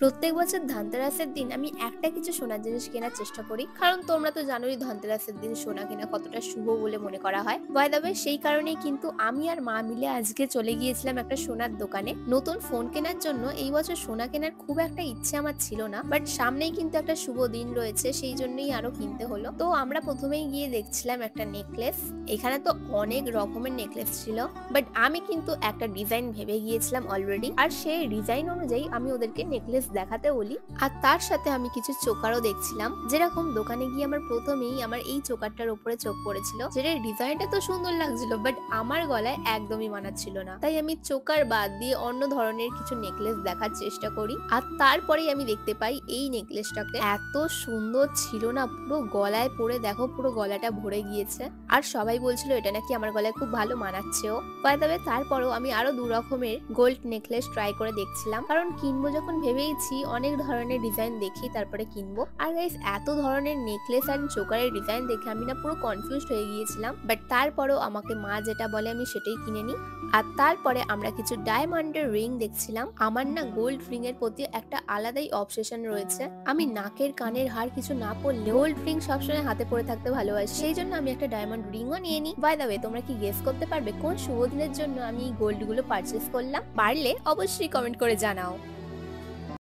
প্রত্যেক বছর ধানতেরাসের দিন আমি একটা কিছু সোনার জিনিস কেনার চেষ্টা করি, কারণ তোমরা তো জানোই ধানতেরাসের দিন সোনা কেনা কতটা শুভ বলে মনে করা হয়। বাই দ্য ওয়ে, সেই কারণেই কিন্তু আমি আর মা মিলে আজকে চলে গিয়েছিলাম একটা সোনার দোকানে নতুন ফোন কেনার জন্য। এই বছর সোনা কেনার খুব একটা ইচ্ছে আমার ছিল না, বাট সামনেই কিন্তু একটা শুভ দিন রয়েছে, সেই জন্যই আরো কিনতে হলো। তো আমরা প্রথমেই গিয়ে দেখছিলাম একটা নেকলেস। এখানে তো অনেক রকমের নেকলেস ছিল, বাট আমি কিন্তু একটা ডিজাইন ভেবে গিয়েছিলাম অলরেডি, আর সেই ডিজাইন অনুযায়ী আমি ওদেরকে নেকলেস দেখাতে বলি। আর তার সাথে আমি কিছু চোকারও দেখছিলাম। যেরকম দোকানে গিয়ে আমার প্রথমেই আমার এই চোকারটার উপরে চোখ পড়েছিল, যেটার ডিজাইনটা তো সুন্দর লাগছিল, বাট আমার গলায় একদমই মানাচ্ছিল না। তাই আমি চোকার বাদ দিয়ে অন্য ধরনের কিছু নেকলেস দেখার চেষ্টা করি। আর তারপরেই আমি দেখতে পাই এই নেকলেসটাকে এত সুন্দর ছিল না, পুরো গলায় পরে দেখো পুরো গলাটা ভরে গিয়েছে। আর সবাই বলছিল এটা নাকি আমার গলায় খুব ভালো মানাচ্ছেও। বাই দ্য ওয়ে, তারপরেও আমি আরো 2 রকমের গোল্ড নেকলেস ট্রাই করে দেখছিলাম, কারণ কিনবো যখন ভেবেইছি অনেক ধরনের ডিজাইন দেখি তারপরে কিনবো। আর গাইস, এত ধরনের নেকলেস আর চোকারের ডিজাইন দেখে আমি না পুরো কনফিউজড হয়ে গিয়েছিলাম, বাট তারপরেও আমাকে মা যেটা বলে আমি সেটাই কিনে নিই। আর তারপরে আমরা কিছু ডায়মন্ডের রিং দেখছিলাম। আমার না গোল্ড রিং এর প্রতি একটা আলাদাই অবসেশন রয়েছে। আমি নাকের কানের হার কিছু না পরলে গোল্ড রিং সবসময় হাতে পরে থাকতে ভালোবাসি, সেই জন্য আমি একটা ডায়মন্ড রিংও নিয়ে নিই। বাই দ্য ওয়ে, তোমরা কি গেস করতে পারবে কোন শুভ দিনের জন্য আমি এই গোল্ড গুলো পারচেস করলাম? পারলে অবশ্যই কমেন্ট করে জানাও।